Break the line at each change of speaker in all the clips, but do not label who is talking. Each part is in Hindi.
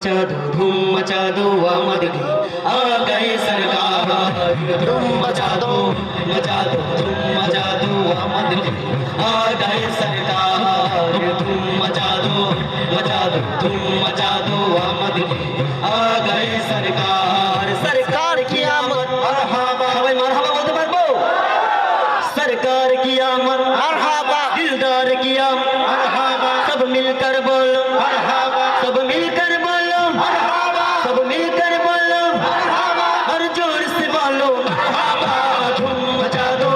मचा दो धूम मचा दो आमद की आ गए सरकार। धूम मचा दो धूम मचा दो आमद की आ गए सरकार। धूम मचा दो धूम मचा दो आमद की आ गए सरकार। सरकार की आमद मरहबा, सबाई मरहबा बोलते पारबो। सरकार की आमद मरहबा, दिलदार की आमद मरहबा, सब मिलकर बोलो मरहबा, सब मिलकर बोलो मरहबा, सब मिलकर बोलो मरहबा, और जोर से बोलो मरहबा। धूम मचा दो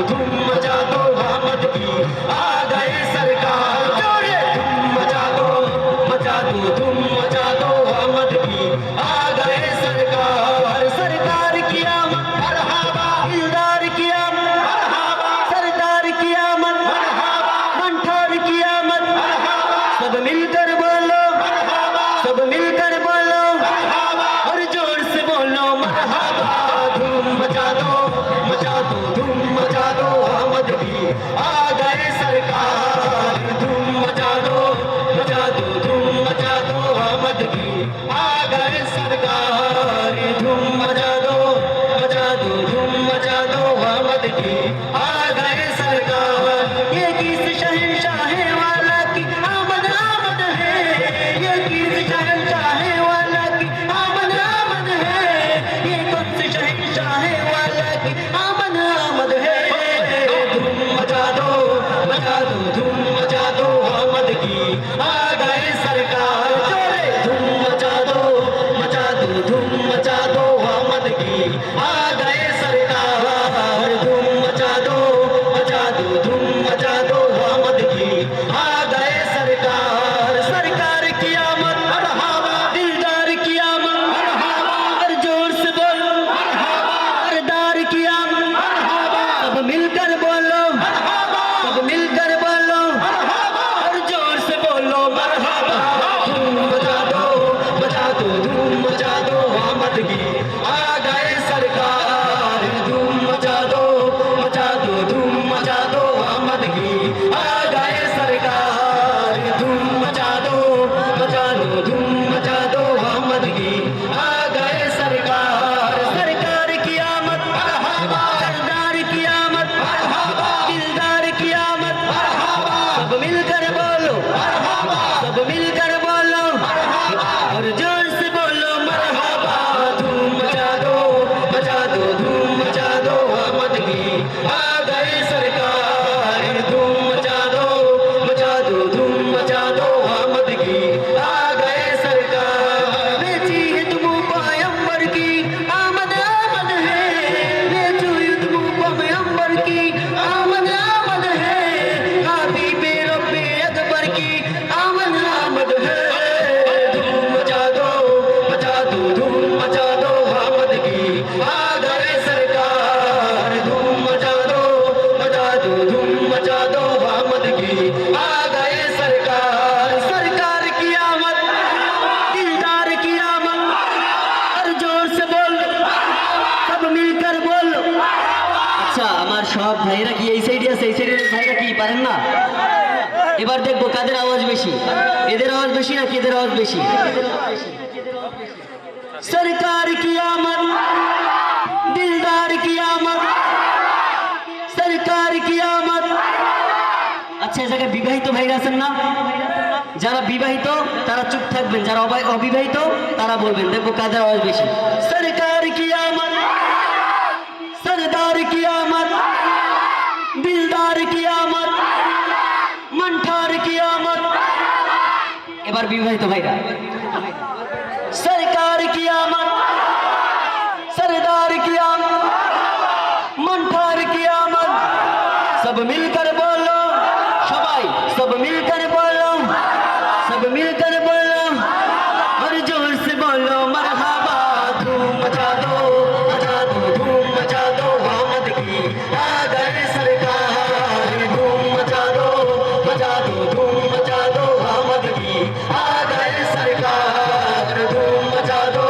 धूम मचा दो आमद की आ गए सरकार। जोरे धूम मचा दो धूम मचा दो आमद की आ गए सरकार। सरकार की आमद मरहबा, दिलदार की आमद मरहबा, सरदार की आमद मरहबा, मंठौर की आमद मरहबा, सब मिलकर बोलो मरहबा, सब मिलकर बोलो मरहबा, और जोर से बोलो मरहबा। धूम मचा दो धूम मचा दो आमद की आ गए सरकार। धूम मचा दो धूम मचा दो आमद की आ गए सरकार। धूम मचा दो धूम मचा दो आमद की आ गए सरकार। ये किस शहंशाह वाला की आमद आमद है, ये किस शहंशाह वाला की आमद आमद है, ये कौन से शहंशाह वाला की आमद आमद है। धूम मचा दो धूम मचा दो आमद की आ गए सरकार। जोरे धूम मचा दो धूम मचा दो आमद की आ गए सरकार। धूम मचा दो धूम मचा दो आमद की आ गए सरकार। सरकार की आमद मरहबा, दिलदार की आमद मरहबा, और जोर से बोलो मरहबा, सरदार की आमद मरहबा, सब मिलकर बोलो मरहबा, सब मिलकर बोलो मरहबा, और जोर से बोलो मरहबा। धूम मचा दो धूम मचा दो आमद की आ गए सरकार। धूम मचा दो धूम मचा दो आमद की आ गए सरकार। धूम मचा दो धूम मचा दो आमद की आ गए सरकार। सरकार की आमद मरहबा, सरदार की आमद मरहबा, दिलदार की आमद मरहबा, सब मिलकर बोलो मरहबा, सब मिलकर बोलो मरहबा, और जोर से बोलो मरहबा। धूम मचा दो धूम मचा दो आमद की आ गए सरकार। धूम मचा दो धूम मचा दो आमद की आ गए सरकार। बेची है तुम पैगंबर की आमद आमद है, बेचू तुम पैगंबर की आमद आमद है, हबीबे रब्बे अकबर की आमद आमद है। धूम मचा दो धूम मचा दो आमद की आ गए सरकार। धूम मचा दो धूम मचा दो आमद की आ गए सरकार। सरकार की आमद, दिलदार की आमद, और जोर से बोलो सब मिलकर बोलो। আচ্ছা, আমার সব ভাইরা কি এই সাইডে আছে? এই সাইডের ভাইরা কি পারেন না? এবার দেখবো কাদের আওয়াজ বেশি, এদের আওয়াজ বেশি নাকি এদের আওয়াজ বেশি। सरकार की आमद, दिलदार की आमद, सरकार की आमद। আচ্ছা, এই জায়গায় বিবাহিত ভাইরা আছেন না? যারা বিবাহিত তারা চুপ থাকবেন, যারা অবিবাহিত তারা বলবেন, দেখবো কাদের আওয়াজ বেশি। सरकार की आमद, सरदार की आमद, दिलदार की आमद, मंठौर की आमद। এবার বিবাহিত ভাইরা। सरकार की आमद, सरदार की आमद, मंठौर की आमद, सब मिलकर बोलो सबाई, सब मिलकर बोलो, सब मिलकर बोलो, और जोर से बोलो मरहबा। धूम मचा दो धूम मचा दो आमद की आ गए सरकार। धूम मचा दो धूम मचा दो आमद की आ गए सरकार। धूम मचा दो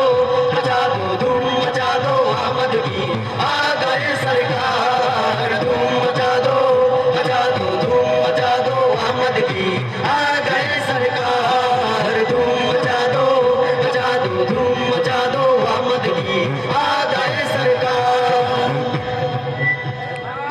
आ